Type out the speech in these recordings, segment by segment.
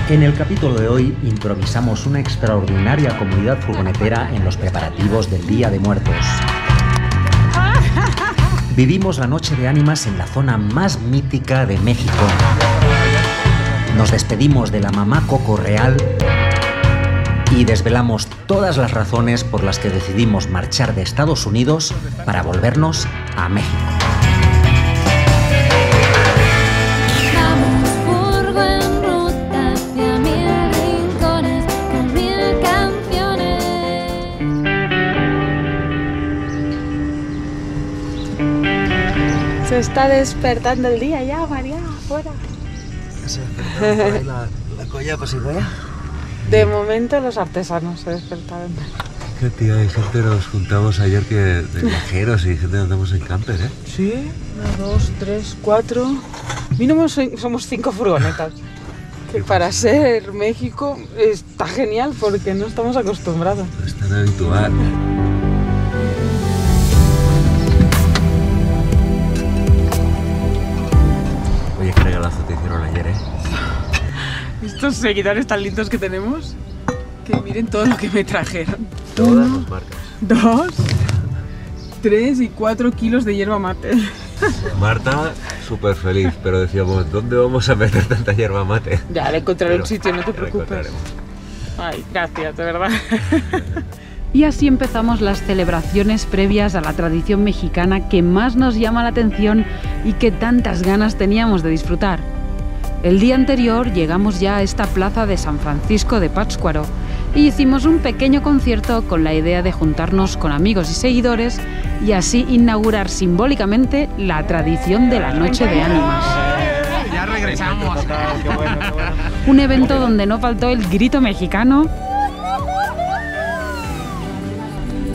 En el capítulo de hoy improvisamos una extraordinaria comunidad furgonetera en los preparativos del Día de Muertos. Vivimos la noche de ánimas en la zona más mítica de México. Nos despedimos de la mamá Coco real y desvelamos todas las razones por las que decidimos marchar de Estados Unidos para volvernos a México. Se está despertando el día ya, María, afuera. Se despertó por ahí la colla pasigoya. De momento los artesanos se despertaron. Qué tío, hay gente, nos juntamos ayer que de viajeros y gente andamos en camper, ¿eh? Sí, 1, 2, 3, 4. Mínimo somos 5 furgonetas. Que para ser México está genial porque no estamos acostumbrados. No es tan habitual. Oye, qué regalazo te hicieron ayer, ¿eh? Estos seguidores tan lindos que tenemos, que miren todo lo que me trajeron. Todas las marcas. 2, 3 y 4 kilos de hierba mate. Marta, súper feliz, pero decíamos, ¿dónde vamos a meter tanta hierba mate? Ya, le encontraré Pero un sitio, no te lo preocupes. encontraremos. Ay, gracias, de verdad. Y así empezamos las celebraciones previas a la tradición mexicana que más nos llama la atención y que tantas ganas teníamos de disfrutar. El día anterior llegamos ya a esta plaza de San Francisco de Pátzcuaro y hicimos un pequeño concierto con la idea de juntarnos con amigos y seguidores y así inaugurar simbólicamente la tradición de la Noche de Ánimas. Ya regresamos. Qué bueno. Un evento donde no faltó el grito mexicano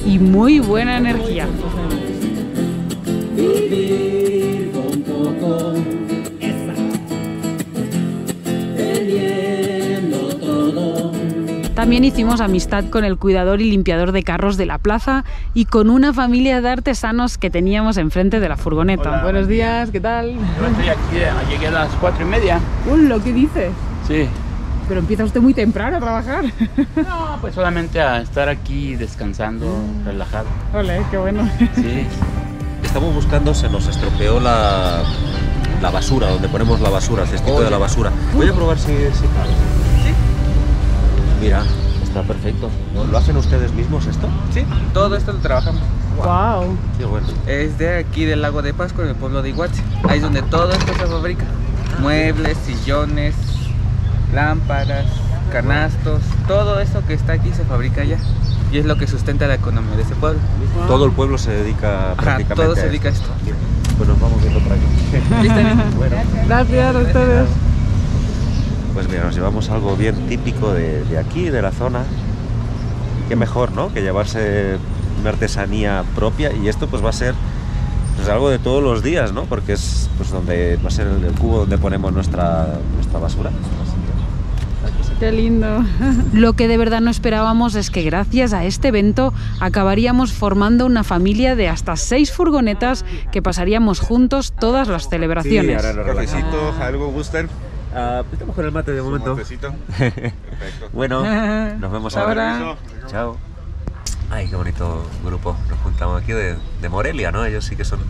y muy buena energía. También hicimos amistad con el cuidador y limpiador de carros de la plaza y con una familia de artesanos que teníamos enfrente de la furgoneta. Hola. Buenos días, ¿qué tal? Yo estoy aquí, llegué a las 4:30. Hola, ¿qué dices? Sí. Pero empieza usted muy temprano a trabajar. No, pues solamente a estar aquí descansando, relajado. Hola, qué bueno. Sí. Estamos buscando, se nos estropeó la basura, donde ponemos la basura, el cestito de la basura. Voy a probar si cabe. Sí. Mira, está perfecto. ¿Lo hacen ustedes mismos esto? Sí, todo esto lo trabajamos. Wow. Qué bueno. Es de aquí del lago de Pátzcuaro, en el pueblo de Iguatzi. Ahí es donde todo esto se fabrica. Muebles, sillones, lámparas, canastos, todo eso que está aquí se fabrica allá. Y es lo que sustenta la economía de ese pueblo. Todo el pueblo se dedica Ajá, prácticamente todo se a dedica a esto. Pues nos vamos viendo por aquí. ¿Listo? Bueno, Gracias a ustedes. pues mira, nos llevamos algo bien típico de aquí, de la zona. Y qué mejor, ¿no? Que llevarse una artesanía propia. Y esto pues va a ser pues, algo de todos los días, ¿no? Porque es pues donde va a ser el cubo donde ponemos nuestra basura. Qué lindo. Lo que de verdad no esperábamos es que gracias a este evento acabaríamos formando una familia de hasta 6 furgonetas que pasaríamos juntos todas las celebraciones. Sí, ahora lo relajamos. Cafecito, ¿algo gustan? Estamos con el mate de momento. ¿Un cafecito? Perfecto. Bueno, nos vemos Ahora. ahora. Chao. Ay, qué bonito grupo. Nos juntamos aquí de Morelia, ¿no? Ellos sí que son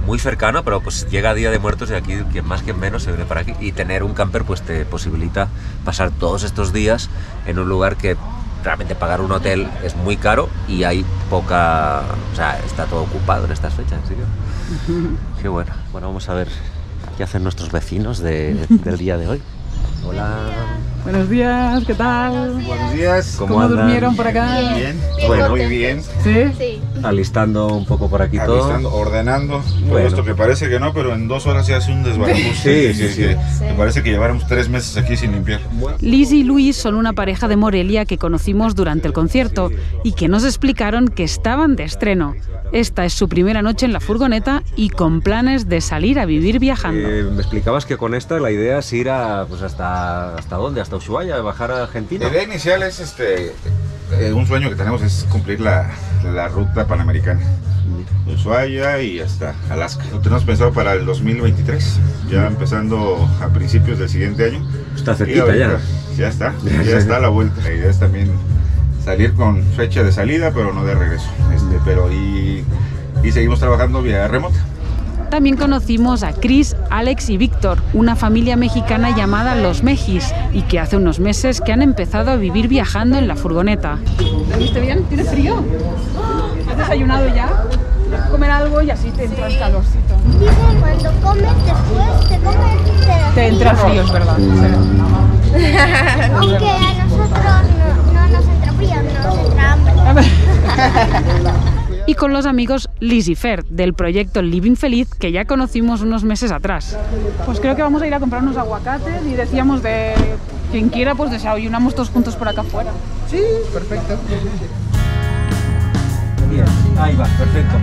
muy cercanos, pero pues llega Día de Muertos y aquí quien más quien menos se viene para aquí. Y tener un camper pues te posibilita pasar todos estos días en un lugar que realmente pagar un hotel es muy caro y hay poca... O sea, está todo ocupado en estas fechas, ¿sí? Qué bueno. Bueno, vamos a ver qué hacen nuestros vecinos del día de hoy. Hola. Buenos días, ¿qué tal? Buenos días. ¿Cómo andan? durmieron por acá? Bien. Bueno, Muy bien. ¿Sí? Alistando un poco por aquí todo. Alistando, ordenando. Todo Bueno. esto que parece que no, pero en 2 horas se hace un desbarajuste. Sí. Me parece que lleváramos 3 meses aquí sin limpiar. Liz y Luis son una pareja de Morelia que conocimos durante el concierto y que nos explicaron que estaban de estreno. Esta es su primera noche en la furgoneta y con planes de salir a vivir viajando. Me explicabas que con esta la idea es ir a, pues ¿hasta dónde? ¿Hasta Ushuaia? ¿Bajar a Argentina? La idea inicial es un sueño que tenemos es cumplir la ruta panamericana. De Ushuaia y hasta Alaska. Lo tenemos pensado para el 2023, ya empezando a principios del siguiente año. Está cerquita ya. Ya está a la vuelta. La idea es también salir con fecha de salida, pero no de regreso. Y seguimos trabajando vía remota. También conocimos a Chris, Alex y Víctor, una familia mexicana llamada Los Mejis, y que hace unos meses que han empezado a vivir viajando en la furgoneta. ¿Viste bien? ¿Tiene frío? ¿Has desayunado ya? Comer algo y así te entra el calorcito. Dice, cuando comes después, te comes... Te entra frío, es verdad. Aunque a nosotros no nos entra frío, nos entra hambre. Y con los amigos Liz y Fer, del proyecto Living Feliz, que ya conocimos unos meses atrás. Pues creo que vamos a ir a comprar unos aguacates y decíamos de quien quiera, pues desayunamos todos juntos por acá afuera. Sí, perfecto. Bien, ahí va, perfecto.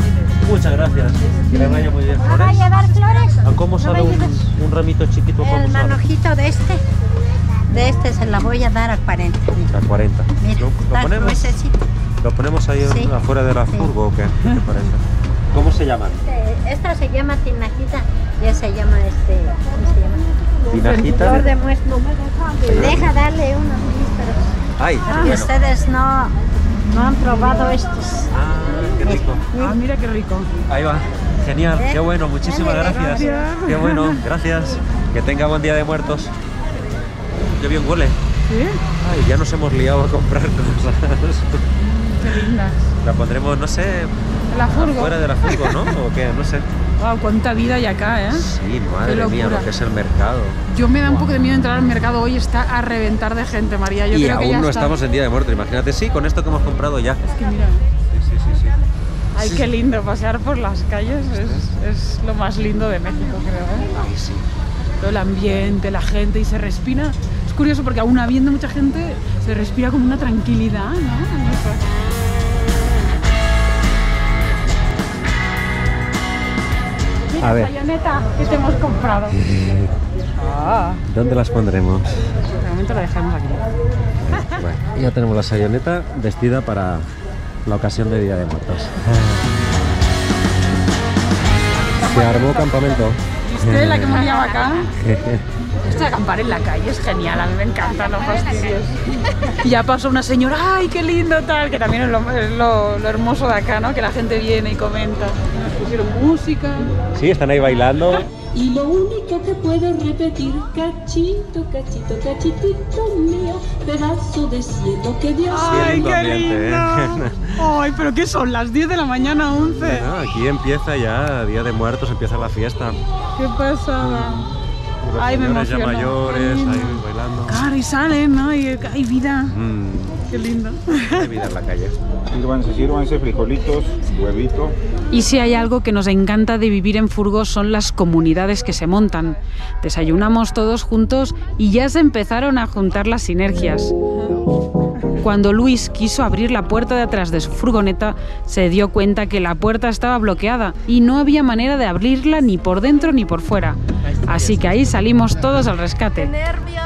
Muchas gracias. Que le vaya muy bien. ¿Va a llevar flores? ¿A cómo sale un ramito chiquito? ¿Cómo El sale? manojito de este se la voy a dar a 40. A 40. Mira, ¿Lo está ponemos? gruesecito. ¿Lo ponemos ahí Sí. afuera de la Sí. furgo o qué? ¿Qué te parece? ¿Cómo se llaman? Esta se llama tinajita y esa se llama ¿cómo se llama? ¿Tinajita? Flor de muestra. Deja darle unos nísperos. Ay, Y bueno. ustedes no han probado estos. Ah, qué rico. Ah, mira qué rico. Ahí va. Genial, qué bueno, muchísimas gracias. Qué bueno, gracias. Que tenga buen día de muertos. Qué bien huele. ¿Sí? Ay, ya nos hemos liado a comprar cosas. Qué lindas. La pondremos, no sé, La furgo. fuera de la furgo, ¿no? ¿O qué? No sé. Wow, cuánta vida hay acá, ¿eh? Sí, madre Qué mía, locura. lo que es el mercado. Yo me da un poco de miedo entrar al mercado hoy, está a reventar de gente, María. Yo Y creo que ya aún no está. estamos en Día de Muertos, imagínate, sí, con esto que hemos comprado ya. Es que mira, Sí. ay, qué lindo pasear por las calles, es lo más lindo de México, creo, ¿eh? Ay, sí. Todo el ambiente, la gente, y se respira. Es curioso porque aún habiendo mucha gente, se respira como una tranquilidad, ¿no? Mira, A ver. Sayoneta, que te hemos comprado. Ah, ¿Dónde las pondremos? de momento la dejamos aquí. Bueno, ya tenemos la sayoneta vestida para la ocasión de Día de Muertos. Se armó campamento. ¿Viste la que hemos llevado acá? Esto de acampar en la calle es genial, a mí me encanta, no fastidies. Y ya pasó una señora, ¡ay, qué lindo tal! Que también es lo hermoso de acá, ¿no? Que la gente viene y comenta. Nos pusieron música. Sí, están ahí bailando. Y lo único que puedo repetir, cachito, cachito, cachitito mío, pedazo de cielo que Dios... ¡Ay, lindo qué ambiente, lindo! ¡Ay, pero qué son! ¿Las 10 de la mañana, 11? Bueno, aquí empieza ya Día de Muertos, empieza la fiesta. ¡Qué pasada! Los Ay, me señores ya emociono. mayores, Qué ahí lindo. bailando. Claro, y salen, ¿no? Y hay vida. Qué lindo. Hay vida en la calle. Sírvanse frijolitos, huevito. Y si hay algo que nos encanta de vivir en Furgo son las comunidades que se montan. Desayunamos todos juntos y ya se empezaron a juntar las sinergias. Cuando Luis quiso abrir la puerta de atrás de su furgoneta, se dio cuenta que la puerta estaba bloqueada y no había manera de abrirla ni por dentro ni por fuera. Así que ahí salimos todos al rescate. ¡Nervios!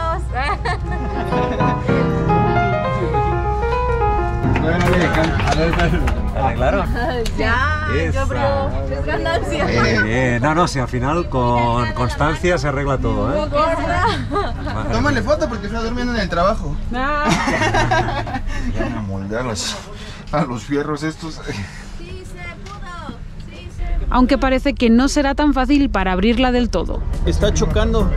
¿Arreglaron? Ya, Esa. yo creo, es ganancia. No, si al final con constancia se arregla todo, ¿eh? Gorda. Tómale foto porque está durmiendo en el trabajo. Ya me amoldé a los fierros estos. Sí se pudo, sí se pudo. Aunque parece que no será tan fácil para abrirla del todo. Está chocando.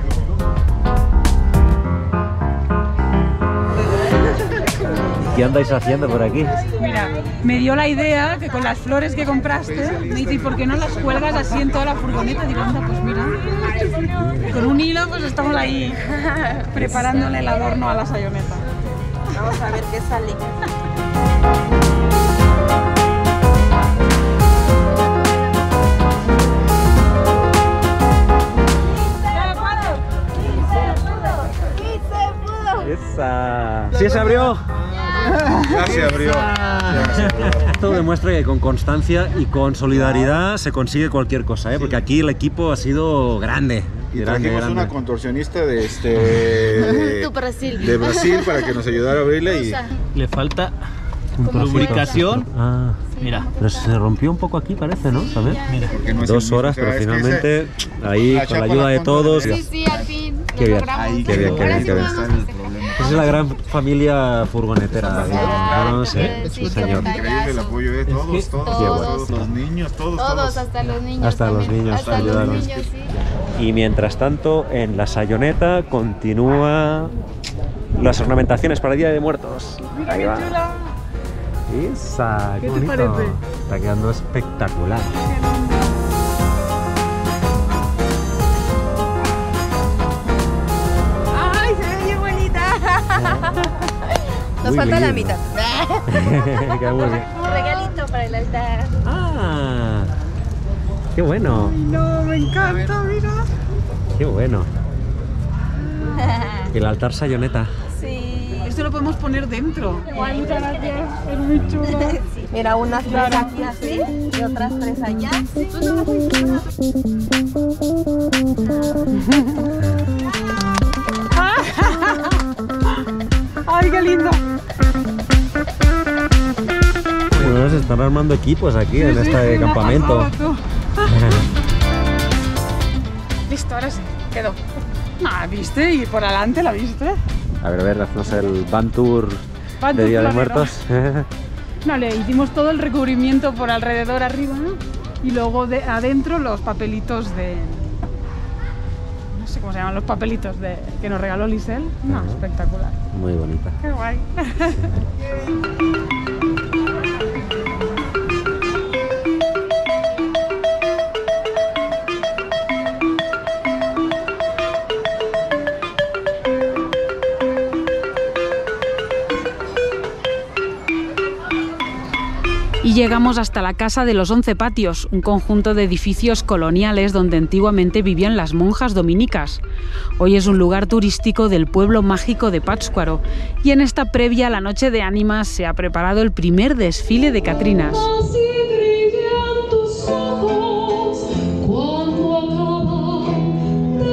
¿Qué andáis haciendo por aquí? Mira, me dio la idea que con las flores que compraste, me dice, ¿y por qué no las cuelgas así en toda la furgoneta? Digo, anda, pues mira, con un hilo pues estamos ahí preparándole el adorno a la sayoneta. Vamos a ver qué sale. ¡Esa! ¿Sí se abrió? Ya se abrió. Esto demuestra que con constancia y con solidaridad se consigue cualquier cosa, ¿eh? Porque aquí el equipo ha sido grande. Y grande, trajimos grande. una contorsionista de Brasil para que nos ayudara a abrirla y Le falta Un trocito. lubricación. Ah, Mira, pero se rompió un poco aquí, parece, ¿no? ¿Sabes? mira. porque no es el 2 mismo, horas, o sea, pero es que finalmente ahí la con la chapa ayuda la de pongo todos. de- Sí, al fin. Qué bien, logramos. qué bien, qué bien, qué bien. Está el problema. Esa es la gran familia furgonetera, ¿no? Sí, Sí, señor. Increíble el apoyo de todos, los niños, Todos, hasta los niños. Hasta los también. niños Hasta los ayudaron. niños, sí. Y mientras tanto, en la Sayoneta continúa las ornamentaciones para el Día de Muertos. Ahí va. Esa, qué ¿Qué te bonito. parece? Está quedando espectacular. ¡Ay, se ve bien bonita! Nos Muy falta la lindo. mitad. Queda muy bien. Un regalito para el altar. Ah, qué bueno, No, me encanta, mira. qué bueno. El altar Sayoneta. Sí. Esto lo podemos poner dentro. Guay, muchas gracias. Es muy chulo. Mira, unas tres aquí así y otras tres allá. ¡Ay, qué lindo! Bueno, se están armando equipos aquí en Sí, este sí, me ha campamento. pasado, tú. Listo, ahora sí, quedó. Ah, ¿viste? Y por adelante, ¿la viste? A ver, hacemos el van tour Van de tour Día de planero. Muertos. No, le hicimos todo el recubrimiento por alrededor arriba, ¿no? Y luego adentro los papelitos de... No sé cómo se llaman, los papelitos de que nos regaló Lisel. No, espectacular. Muy bonita. Qué guay. Y llegamos hasta la Casa de los 11 Patios, un conjunto de edificios coloniales donde antiguamente vivían las monjas dominicas. Hoy es un lugar turístico del pueblo mágico de Pátzcuaro y en esta previa a la Noche de Ánimas se ha preparado el primer desfile de Catrinas. Así brillan tus ojos cuando acaban de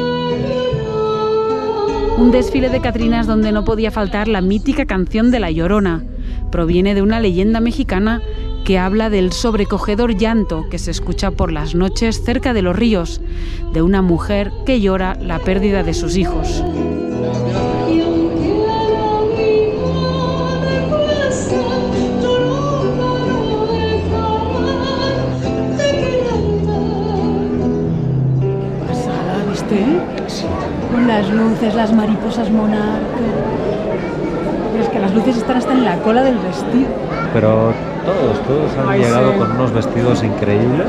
llorar. Un desfile de Catrinas donde no podía faltar la mítica canción de La Llorona. Proviene de una leyenda mexicana que habla del sobrecogedor llanto que se escucha por las noches cerca de los ríos, de una mujer que llora la pérdida de sus hijos. Y aunque la vida me cuesta, llorona no dejar de quererte. Pasada, ¿viste? Con las luces, las mariposas monarcas. Pero es que las luces están hasta en la cola del vestido. Pero todos han Ay, llegado sí. con unos vestidos increíbles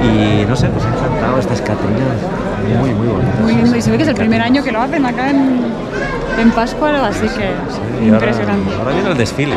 y no sé, nos ha encantado estas Catrinas muy bonitas. Muy lindo. Y se ve que es el primer año que lo hacen acá en Pátzcuaro, así que Sí, y impresionante. Ahora viene el desfile.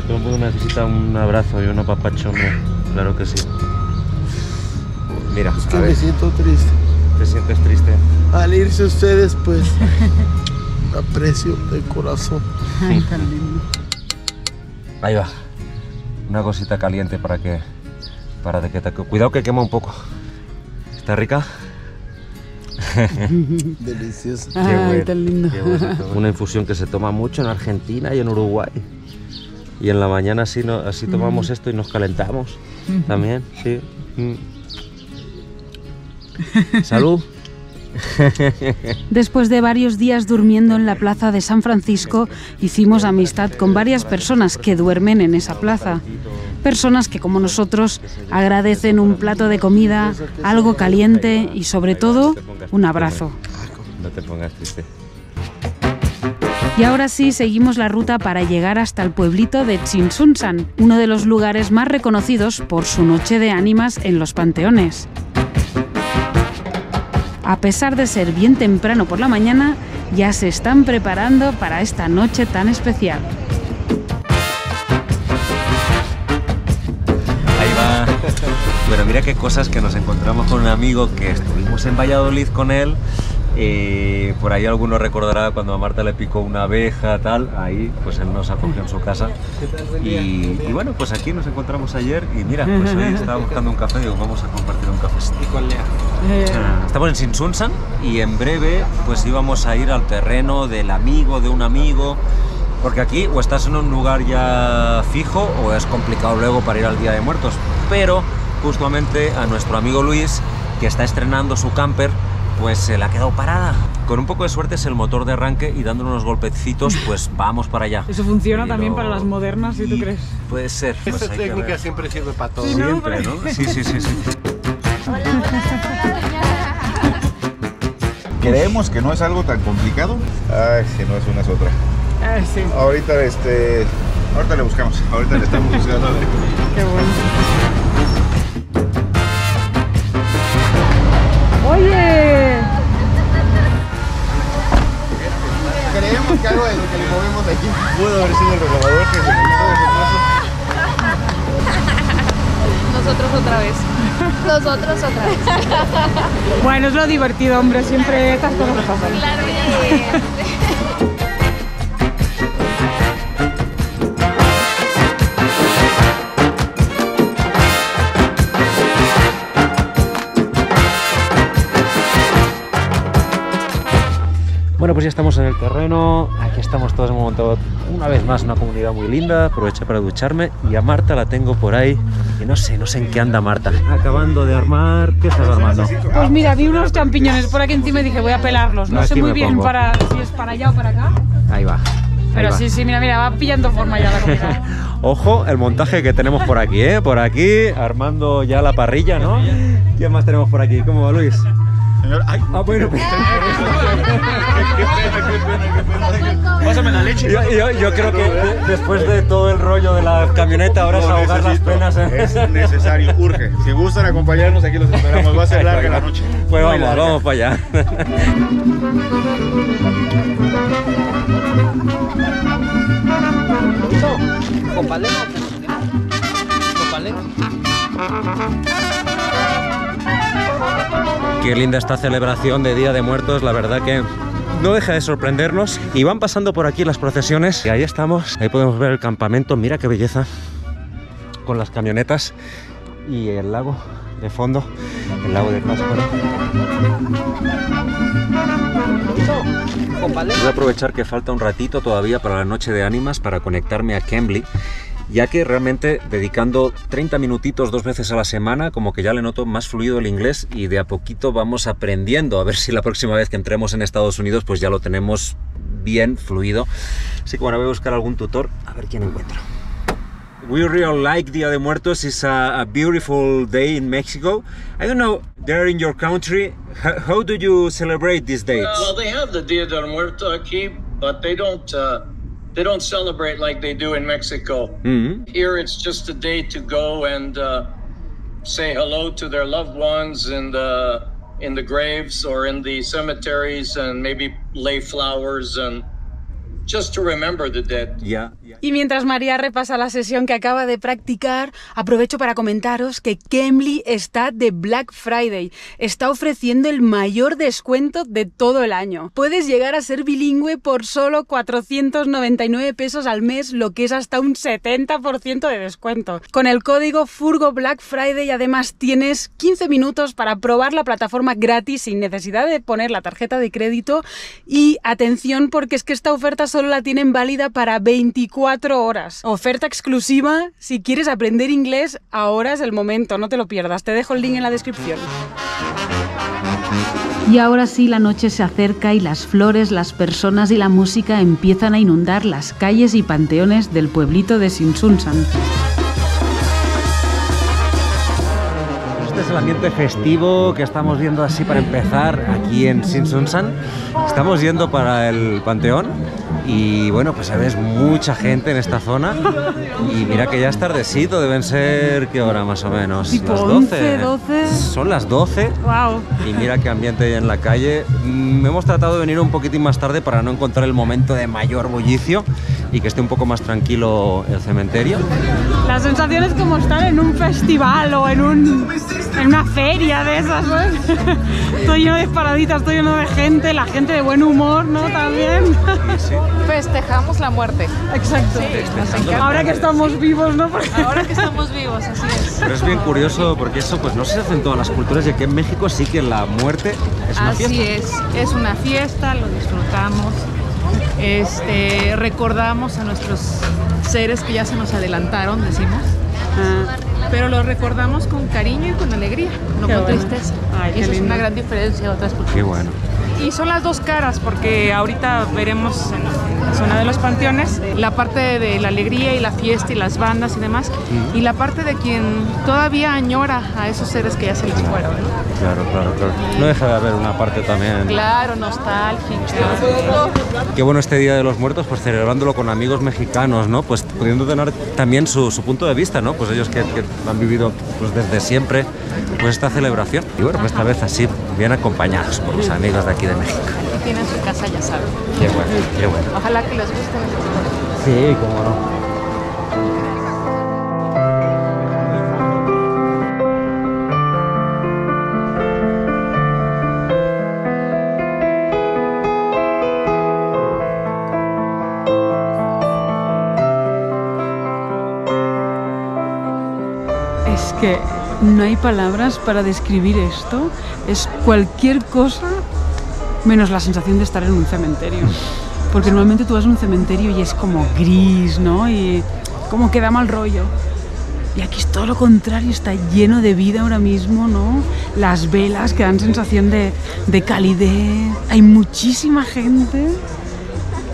Todo el mundo necesita un abrazo y un apapacho, hombre. Claro que sí. Mira, Es que a ver, me siento triste. ¿te sientes triste? Al irse ustedes, pues, aprecio de corazón. Ay, tan lindo. Ahí va. Una cosita caliente para que te... Cuidado que quema un poco. ¿Está rica? Delicioso. Ay, bueno, tan lindo. qué bonito. Una infusión que se toma mucho en Argentina y en Uruguay. Y en la mañana así tomamos esto y nos calentamos. También, sí. Salud. Después de varios días durmiendo en la plaza de San Francisco, hicimos amistad con varias personas que duermen en esa plaza. Personas que, como nosotros, agradecen un plato de comida, algo caliente y, sobre todo, un abrazo. No te pongas triste. Y ahora sí, seguimos la ruta para llegar hasta el pueblito de Tzintzuntzan, uno de los lugares más reconocidos por su noche de ánimas en los panteones. A pesar de ser bien temprano por la mañana, ya se están preparando para esta noche tan especial. Ahí va. Bueno, mira qué cosas que nos encontramos con un amigo que estuvimos en Valladolid con él. Por ahí alguno recordará cuando a Marta le picó una abeja, tal, ahí pues él nos acogió en su casa y bueno, pues aquí nos encontramos ayer y mira, pues hoy estaba buscando un café y digo, vamos a compartir un café. Estamos en Sinsunsan y en breve pues íbamos a ir al terreno del amigo de un amigo, porque aquí o estás en un lugar ya fijo o es complicado luego para ir al Día de Muertos, pero justamente a nuestro amigo Luis, que está estrenando su camper, pues se la ha quedado parada. Con un poco de suerte es el motor de arranque y dándole unos golpecitos, pues vamos para allá. Eso funciona también para las modernas, si tú crees. Puede ser. Pues esta técnica siempre sirve para todo. Sí, siempre, ¿no? Sí. Hola. Creemos que no es algo tan complicado. Ay, si no es una es otra. Sí. Ahorita ahorita le buscamos. Ahorita le estamos buscando. Qué bueno. ¡Oye! Creemos que algo de lo que le movemos aquí pudo haber sido el renovador que se quitó de su brazo. Nosotros otra vez. Bueno, es lo divertido, hombre. Siempre estas cosas pasan. Claro que Bueno, pues ya estamos en el terreno, aquí estamos todos, hemos montado una vez más una comunidad muy linda, aproveché para ducharme y a Marta la tengo por ahí, y no sé en qué anda Marta. Acabando de armar, ¿qué estás armando? Pues mira, vi unos champiñones por aquí encima y dije voy a pelarlos, no sé muy bien si es para allá o para acá. Ahí va. Pero sí, mira, va pillando forma ya la comida. Ojo, el montaje que tenemos por aquí, por aquí, armando ya la parrilla, ¿no? ¿Quién más tenemos por aquí? ¿Cómo va, Luis? Señor, ay, bueno. Pásame la leche. Yo creo que después de todo el rollo de la camioneta, ahora es ahogar las penas. Es necesario, urge. Si gustan acompañarnos, aquí los esperamos. Va a ser larga la noche. Pues vamos para allá. Qué linda esta celebración de Día de Muertos, la verdad que no deja de sorprendernos. Y van pasando por aquí las procesiones y ahí estamos, ahí podemos ver el campamento, mira qué belleza, con las camionetas y el lago de fondo, el lago de Pátzcuaro. Voy a aprovechar que falta un ratito todavía para la noche de ánimas para conectarme a Cambly, ya que realmente dedicando 30 minutitos 2 veces a la semana, como que ya le noto más fluido el inglés y de a poquito vamos aprendiendo, a ver si la próxima vez que entremos en Estados Unidos pues ya lo tenemos bien fluido. Así que bueno, voy a buscar algún tutor, a ver quién encuentro. We really like Dia de Muertos. It's a beautiful day in Mexico. I don't know, there in your country, how do you celebrate these dates? Well, they have the Dia de Muertos aquí, but they don't celebrate like they do in Mexico. Mm-hmm. Here it's just a day to go and say hello to their loved ones in the graves or in the cemeteries and maybe lay flowers and just to remember the dead. Yeah. Y mientras María repasa la sesión que acaba de practicar, aprovecho para comentaros que Cambly está de Black Friday. Está ofreciendo el mayor descuento de todo el año. Puedes llegar a ser bilingüe por solo 499 pesos al mes, lo que es hasta un 70% de descuento. Con el código FURGO Black Friday además tienes 15 minutos para probar la plataforma gratis sin necesidad de poner la tarjeta de crédito. Y atención, porque es que esta oferta solo la tienen válida para 24 horas. Oferta exclusiva. Si quieres aprender inglés, ahora es el momento, no te lo pierdas. Te dejo el link en la descripción. Y ahora sí, la noche se acerca y las flores, las personas y la música empiezan a inundar las calles y panteones del pueblito de Sinsunsan. Este este es el ambiente festivo que estamos viendo así para empezar aquí en Sinsunsan. Estamos yendo para el Panteón y bueno, pues sabes, mucha gente en esta zona y mira que ya es tardecito, deben ser, ¿qué hora más o menos? Tipo las 11, 12. Son las 12. Wow. Y mira qué ambiente hay en la calle. Hemos tratado de venir un poquitín más tarde para no encontrar el momento de mayor bullicio y que esté un poco más tranquilo el cementerio. La sensación es como estar en un festival o en una feria de esas, ¿sabes? Todo lleno de paraditas, todo lleno de gente, la gente de buen humor, ¿no? También. Sí. Festejamos la muerte. Exacto. Sí, nos encanta. Ahora que estamos vivos, ¿no? Ahora que estamos vivos, así es. Pero es bien curioso porque eso pues no se hace en todas las culturas y aquí en México sí que la muerte es una fiesta. Así es una fiesta, lo disfrutamos. Recordamos a nuestros seres que ya se nos adelantaron, decimos. Pero los recordamos con cariño y con alegría, no con tristeza. Ay, eso es lindo. una gran diferencia de otras culturas. Qué bueno. Y son las dos caras, porque ahorita veremos en la zona de los panteones la parte de la alegría y la fiesta y las bandas y demás, y la parte de quien todavía añora a esos seres que ya se les fueron, ¿no? Claro. No deja de haber una parte también. Claro, nostálgica. Qué bueno este Día de los Muertos, pues celebrándolo con amigos mexicanos, ¿no? Pues pudiendo tener también su punto de vista, ¿no? Pues ellos que han vivido pues desde siempre pues esta celebración. Y bueno, pues esta vez así, bien acompañados por los amigos de aquí de México. Aquí tienen su casa, ya saben. Qué bueno. Ojalá que les guste. Sí, cómo no. Es que no hay palabras para describir esto. Es cualquier cosa menos la sensación de estar en un cementerio. Porque normalmente tú vas a un cementerio y es como gris, ¿no? Y como que da mal rollo. Y aquí es todo lo contrario, está lleno de vida ahora mismo, ¿no? Las velas que dan sensación de calidez. Hay muchísima gente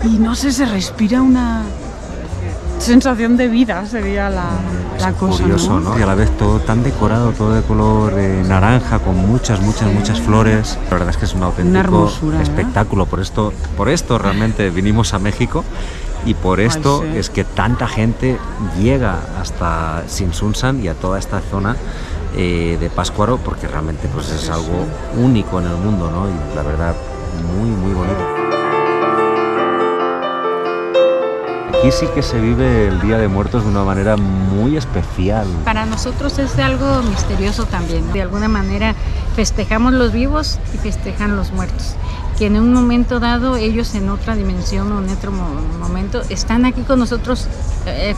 y no sé, se respira una sensación de vida, sería la cosa, curioso, ¿no? Y a la vez todo tan decorado, todo de color naranja, con muchas flores. La verdad es que es un auténtico hermosura, espectáculo. Por esto realmente vinimos a México y por esto sí. es que tanta gente llega hasta Sinsunsan y a toda esta zona de Pátzcuaro, porque realmente pues es algo único en el mundo, ¿no? Y la verdad, muy bonito. Aquí sí que se vive el Día de Muertos de una manera muy especial. Para nosotros es algo misterioso también. De alguna manera festejamos los vivos y festejan los muertos. Que en un momento dado ellos en otra dimensión o en otro momento están aquí con nosotros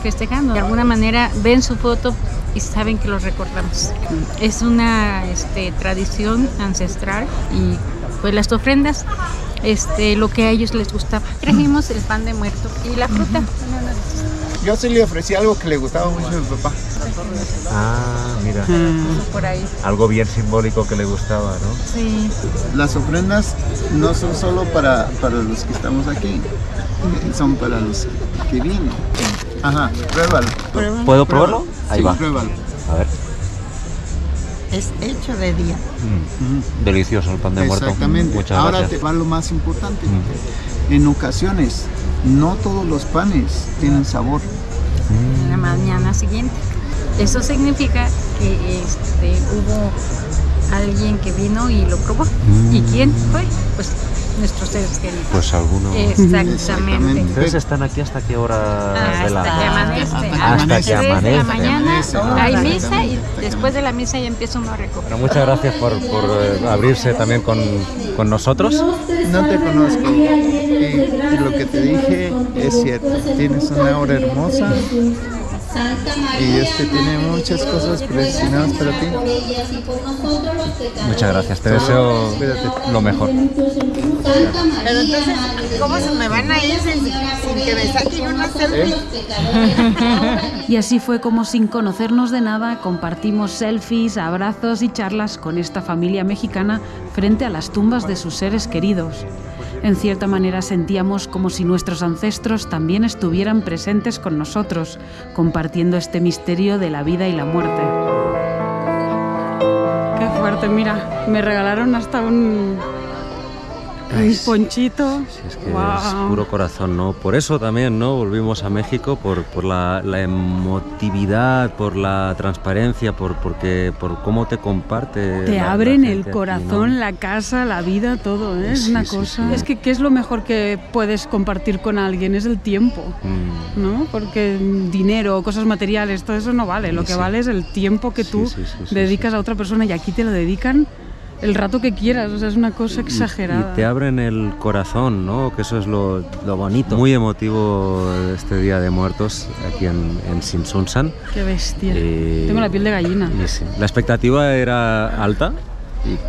festejando. De alguna manera ven su foto y saben que los recordamos. Es una tradición ancestral y pues las ofrendas. Lo que a ellos les gustaba. Trajimos el pan de muerto y la fruta. Yo sí le ofrecí algo que le gustaba mucho a mi papá. Ah, mira. Por ahí. Algo bien simbólico que le gustaba, ¿no? Sí. Las ofrendas no son solo para los que estamos aquí, son para los que vienen. Ajá, pruébalo. ¿Puedo probarlo? Ahí va. Pruébalo. A ver. Es hecho de día. Delicioso el pan de muerto. Exactamente. Muchas Ahora gracias. te va lo más importante. En ocasiones, no todos los panes tienen sabor. La mañana siguiente. Eso significa que hubo alguien que vino y lo probó. ¿Y quién fue? Pues nuestros seres queridos. Pues alguno. Exactamente. ¿Ustedes están aquí hasta qué hora de la Hasta que amanece. Hasta que amanece. De la mañana hay misa y después de la misa ya empieza uno a recoger. Bueno, muchas gracias por abrirse también con nosotros. No te conozco y lo que te dije es cierto. Tienes una aura hermosa y tiene muchas cosas predestinadas para ti. Muchas gracias, te deseo lo mejor. Pero entonces, ¿cómo se me van a ir sin que me saquen una selfie? Y así fue como, sin conocernos de nada, compartimos selfies, abrazos y charlas con esta familia mexicana frente a las tumbas de sus seres queridos. En cierta manera sentíamos como si nuestros ancestros también estuvieran presentes con nosotros, compartiendo este misterio de la vida y la muerte. suerte, mira, me regalaron hasta un ponchito. Sí, es que es puro corazón, ¿no? Por eso también, ¿no? Volvimos a México, por la emotividad, por la transparencia, por cómo te comparte. Te abren el corazón, aquí, ¿no? La casa, la vida, todo, ¿eh? Es una cosa. Sí. Es que ¿qué es lo mejor que puedes compartir con alguien? Es el tiempo, ¿no? Porque dinero, cosas materiales, todo eso no vale. Lo que vale es el tiempo que tú dedicas a otra persona, y aquí te lo dedican el rato que quieras, o sea, es una cosa exagerada. Y te abren el corazón, ¿no? Que eso es lo bonito. Muy emotivo este Día de Muertos aquí en Tzintzuntzan. Qué bestia. Tengo la piel de gallina. Sí. La expectativa era alta,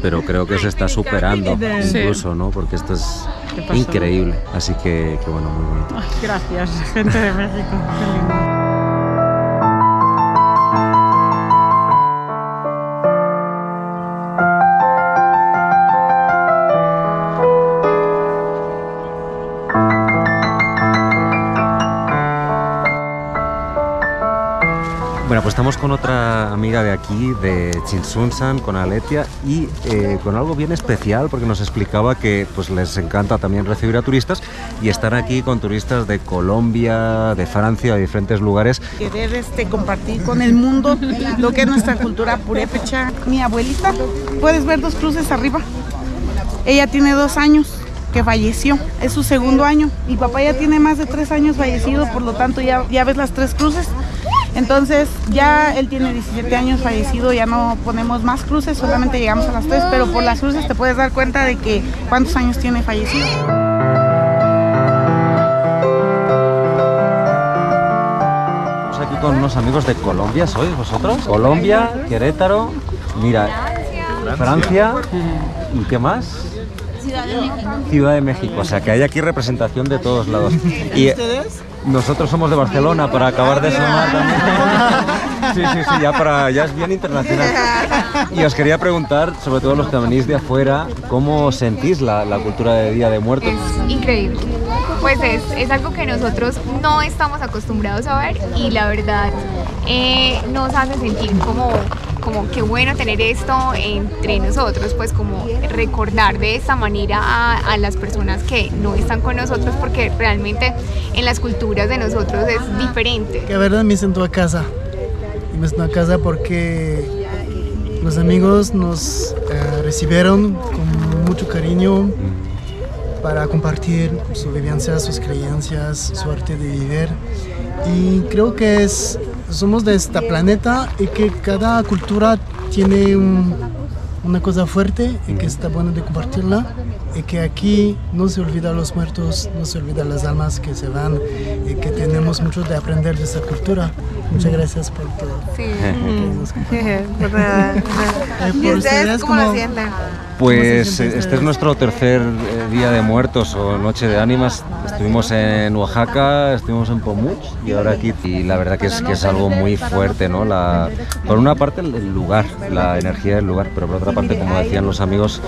pero creo que se está superando incluso, ¿no? Porque esto es increíble. Así que bueno, muy bonito. Ay, gracias, gente de México. Qué lindo. Bueno, pues estamos con otra amiga de aquí, de Tzintzuntzan, con Aletia, y con algo bien especial, porque nos explicaba que pues les encanta también recibir a turistas, y están aquí con turistas de Colombia, de Francia, de diferentes lugares. Querer compartir con el mundo lo que es nuestra cultura purépecha. Mi abuelita, puedes ver 2 cruces arriba. Ella tiene 2 años que falleció, es su segundo año. Mi papá ya tiene más de 3 años fallecido, por lo tanto ya ves las 3 cruces. Entonces ya él tiene 17 años fallecido, ya no ponemos más cruces, solamente llegamos a las 3, pero por las cruces te puedes dar cuenta de que cuántos años tiene fallecido. Estamos aquí con unos amigos de Colombia, ¿sois vosotros? Colombia, Querétaro, mira, Francia, ¿y qué más? Ciudad de México. Ciudad de México, o sea que hay aquí representación de todos lados. ¿Y ustedes? Nosotros somos de Barcelona, para acabar de sumar también. Sí, ya es bien internacional. Y os quería preguntar, sobre todo los que venís de afuera, ¿cómo sentís la cultura de Día de Muertos? Es increíble. Pues es algo que nosotros no estamos acostumbrados a ver, y la verdad nos hace sentir como qué bueno tener esto entre nosotros, pues como recordar de esta manera a las personas que no están con nosotros, porque realmente en las culturas de nosotros es diferente. Que la verdad me siento a casa, porque los amigos nos recibieron con mucho cariño para compartir sus vivencias, sus creencias, su arte de vivir, y creo que somos de este planeta y que cada cultura tiene una cosa fuerte y que está bueno de compartirla, y que aquí no se olvida a los muertos, no se olvida las almas que se van, y que tenemos mucho de aprender de esa cultura. Muchas gracias por todo. Sí. ¿Y ustedes cómo lo sienten? Pues este es nuestro tercer Día de Muertos o Noche de Ánimas. Estuvimos en Oaxaca, estuvimos en Pomuch y ahora aquí. Y la verdad que es algo muy fuerte, ¿no? Por una parte el lugar, la energía del lugar, pero por otra parte, como decían los amigos,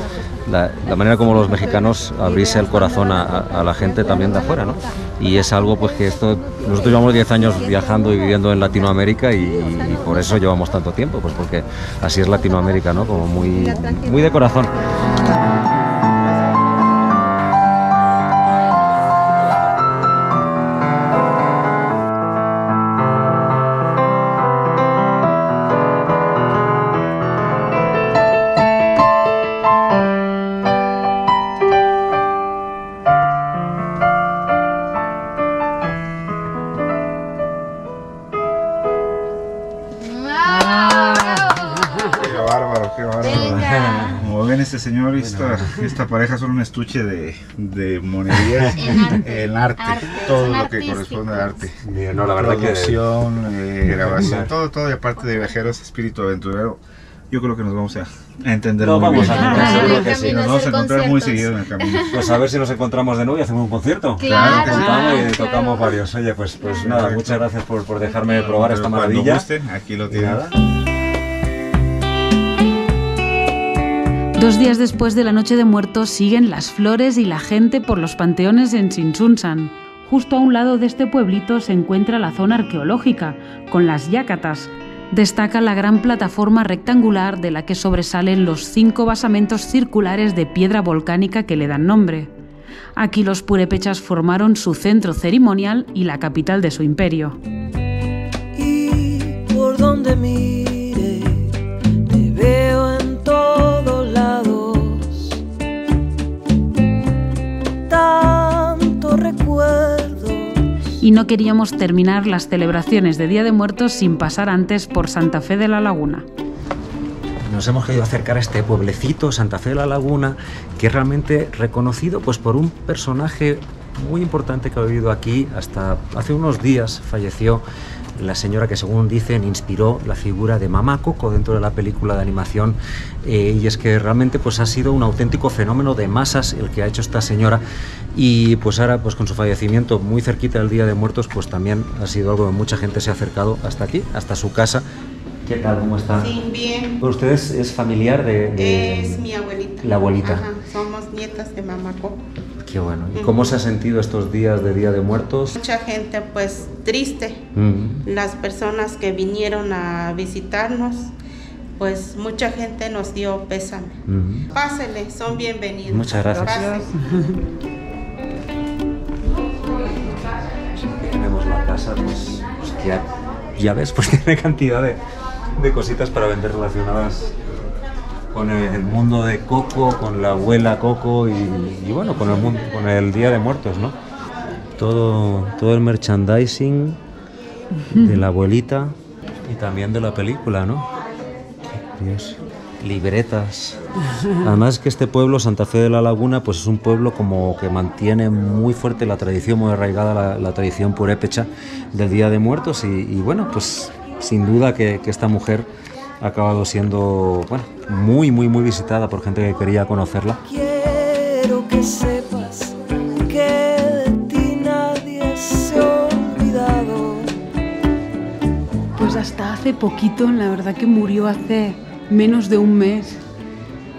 la manera como los mexicanos abrís el corazón a la gente también de afuera, ¿no? Y es algo pues que nosotros llevamos 10 años viajando y viviendo en Latinoamérica, y por eso llevamos tanto tiempo, pues porque así es Latinoamérica, ¿no? Como muy de corazón. Este señor y esta pareja son un estuche de monerías en arte, todo lo que corresponde al arte. No, la verdad producción, grabación, todo, y aparte de viajeros, espíritu aventurero. Yo creo que nos vamos a entender muy bien. Seguro que sí. Nos vamos a encontrar muy seguido en el camino. Pues a ver si nos encontramos de nuevo y hacemos un concierto. Claro, y tocamos varios. Oye, pues nada, muchas gracias por dejarme probar esta maravilla. Cuando gusten, aquí lo tienen. 2 días después de la Noche de Muertos siguen las flores y la gente por los panteones en Tzintzuntzan. Justo a un lado de este pueblito se encuentra la zona arqueológica, con las yácatas, destaca la gran plataforma rectangular de la que sobresalen los 5 basamentos circulares de piedra volcánica que le dan nombre. Aquí los purépechas formaron su centro ceremonial y la capital de su imperio. Y por donde mire, te veo en todos lados. Tanto recuerdo. Y no queríamos terminar las celebraciones de Día de Muertos sin pasar antes por Santa Fe de la Laguna. Nos hemos querido acercar a este pueblecito, Santa Fe de la Laguna, que es realmente reconocido pues, por un personaje muy importante que ha vivido aquí. Hasta hace unos días falleció la señora que, según dicen, inspiró la figura de Mamá Coco dentro de la película de animación. Y es que realmente pues, ha sido un auténtico fenómeno de masas el que ha hecho esta señora. Y pues ahora, pues con su fallecimiento muy cerquita del Día de Muertos, pues también ha sido algo que mucha gente se ha acercado hasta aquí, hasta su casa. ¿Qué tal? ¿Cómo está? Sí, bien. ¿Usted es familiar de...? Es mi abuelita. La abuelita. Ajá, somos nietas de Mamá Coco. Qué bueno. ¿Y cómo se ha sentido estos días de Día de Muertos? Mucha gente pues triste. Las personas que vinieron a visitarnos, pues mucha gente nos dio pésame. Pásenle, son bienvenidos. Muchas gracias. Tenemos la casa, pues que ya ves, pues tiene cantidad de cositas para vender relacionadas con el mundo de Coco, con la abuela Coco y bueno, con el mundo, con el Día de Muertos, ¿no? Todo el merchandising de la abuelita y también de la película, ¿no? Dios. Libretas. Además que este pueblo, Santa Fe de la Laguna, pues es un pueblo como que mantiene muy fuerte la tradición, muy arraigada la tradición purépecha del Día de Muertos y bueno, pues sin duda que esta mujer ha acabado siendo, bueno, muy visitada por gente que quería conocerla. Quiero que sepas que de ti nadie se ha olvidado. Pues hasta hace poquito, la verdad que murió hace menos de un mes.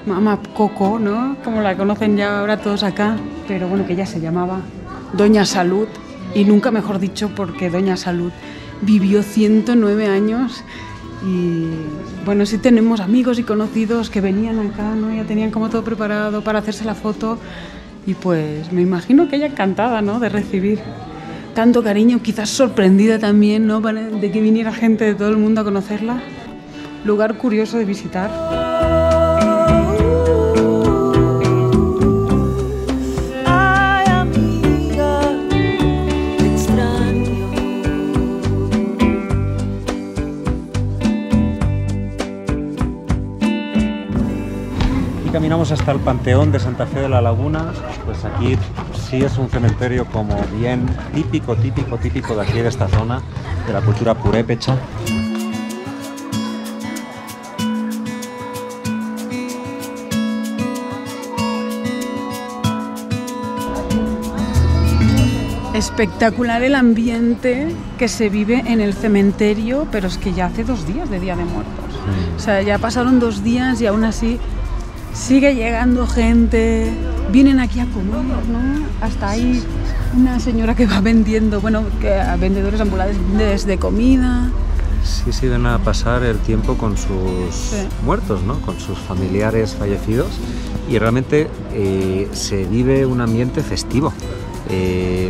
Mamá Coco, ¿no? Como la conocen ya ahora todos acá, pero bueno, que ella se llamaba Doña Salud, y nunca mejor dicho porque Doña Salud vivió 109 años y bueno, sí tenemos amigos y conocidos que venían acá, ¿no? Ya tenían como todo preparado para hacerse la foto y pues me imagino que ella encantada, ¿no? De recibir tanto cariño, quizás sorprendida también, ¿no? De que viniera gente de todo el mundo a conocerla. Lugar curioso de visitar. Caminamos hasta el Panteón de Santa Fe de la Laguna. Pues aquí sí es un cementerio como bien típico de aquí de esta zona, de la cultura purépecha. Espectacular el ambiente que se vive en el cementerio, pero es que ya hace 2 días de Día de Muertos. O sea, ya pasaron 2 días y aún así sigue llegando gente, vienen aquí a comer, ¿no? Hasta ahí una señora que va vendiendo, bueno, que a vendedores ambulantes de comida. Sí, ven a pasar el tiempo con sus muertos, ¿no? Con sus familiares fallecidos y realmente se vive un ambiente festivo.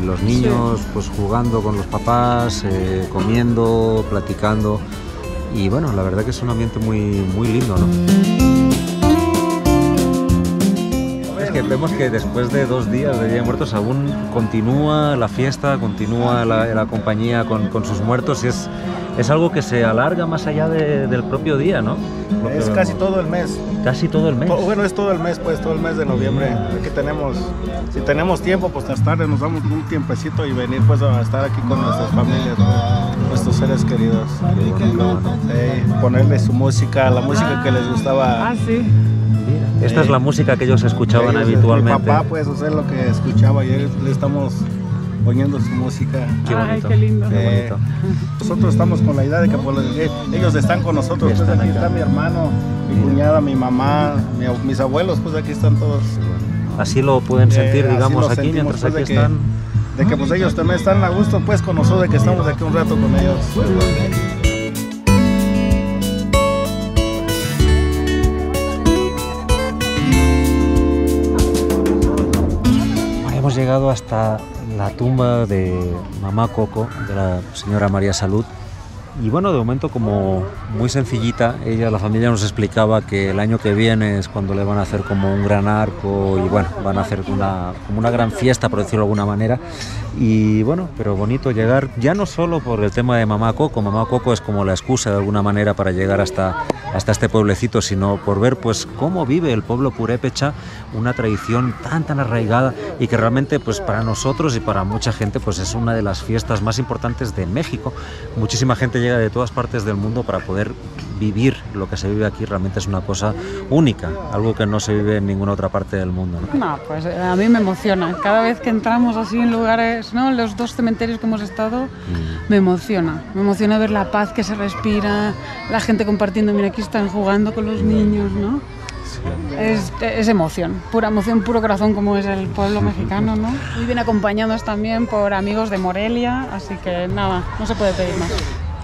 Los niños pues jugando con los papás, comiendo, platicando y bueno, la verdad que es un ambiente muy lindo, ¿no? Que vemos que después de 2 días de Día de Muertos aún continúa la fiesta, continúa la compañía con sus muertos y es algo que se alarga más allá del propio día, ¿no? Es casi todo el mes. Casi todo el mes. Bueno, es todo el mes, pues, todo el mes de noviembre. Aquí si tenemos tiempo, pues las tardes nos damos un tiempecito y venir pues a estar aquí con nuestras familias, nuestros seres queridos. Y ponerles su música, la música que les gustaba. Sí. Esta es la música que ellos escuchaban habitualmente. Mi papá, pues, es lo que escuchaba y le estamos poniendo su música. Qué bonito. Ay, qué lindo. Qué bonito. Nosotros estamos con la idea de que ellos están con nosotros. Pues aquí está mi hermano, mi cuñada, mi mamá, mis abuelos, pues aquí están todos. Así lo pueden sentir, digamos, aquí mientras pues, aquí están. De que pues ellos también están a gusto, pues, con nosotros, de que estamos aquí un rato con ellos. hemos llegado hasta la tumba de Mamá Coco, de la señora María Salud. Y bueno, de momento como muy sencillita, la familia nos explicaba que el año que viene es cuando le van a hacer como un gran arco y bueno, van a hacer como una gran fiesta, por decirlo de alguna manera. Y bueno, pero bonito llegar, ya no solo por el tema de Mamá Coco es como la excusa de alguna manera para llegar hasta este pueblecito, sino por ver pues cómo vive el pueblo purépecha, una tradición tan arraigada y que realmente pues para nosotros y para mucha gente pues es una de las fiestas más importantes de México. Muchísima gente llega de todas partes del mundo para poder vivir lo que se vive aquí. Realmente es una cosa única, algo que no se vive en ninguna otra parte del mundo, ¿no? No, pues a mí me emociona. Cada vez que entramos así en lugares, ¿no? En los 2 cementerios que hemos estado, me emociona. Me emociona ver la paz que se respira, la gente compartiendo. Mira, aquí están jugando con los niños, ¿no? Es emoción, puro corazón, como es el pueblo mexicano, ¿no? Muy bien acompañados también por amigos de Morelia, así que nada, no se puede pedir más.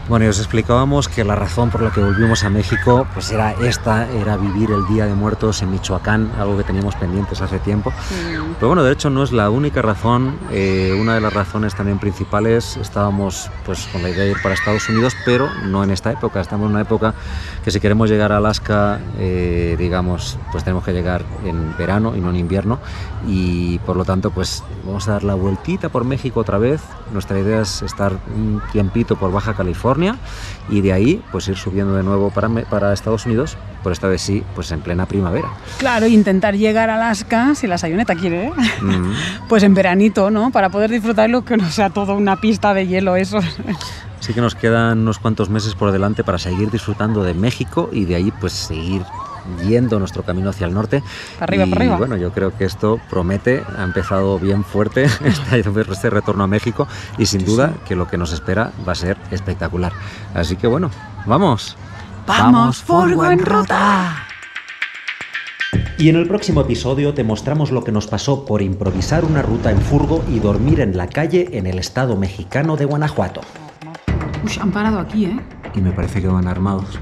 Bueno, y os explicábamos que la razón por la que volvimos a México pues era vivir el Día de Muertos en Michoacán, algo que teníamos pendientes hace tiempo. Pero bueno, de hecho no es la única razón, una de las razones también principales, estábamos pues con la idea de ir para Estados Unidos, pero no en esta época, estamos en una época que si queremos llegar a Alaska, digamos, pues tenemos que llegar en verano y no en invierno, y por lo tanto pues vamos a dar la vueltita por México otra vez. Nuestra idea es estar un tiempito por Baja California y de ahí pues ir subiendo de nuevo para Estados Unidos, por esta vez sí, pues en plena primavera. Claro, intentar llegar a Alaska, si la Sayoneta quiere, ¿eh? Pues en veranito, ¿no? Para poder disfrutarlo, que no sea todo una pista de hielo, eso. Sí que nos quedan unos cuantos meses por delante para seguir disfrutando de México y de ahí pues seguir yendo nuestro camino hacia el norte. Para arriba. Bueno, yo creo que esto promete, ha empezado bien fuerte este retorno a México y sin duda que lo que nos espera va a ser espectacular. Así que bueno, ¡vamos! ¡Vamos, Furgo en ruta! Y en el próximo episodio te mostramos lo que nos pasó por improvisar una ruta en furgo y dormir en la calle en el estado mexicano de Guanajuato. Uy, han parado aquí, ¿eh? Y me parece que van armados.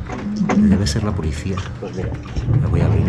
Debe ser la policía. Pues mira, me voy a abrir.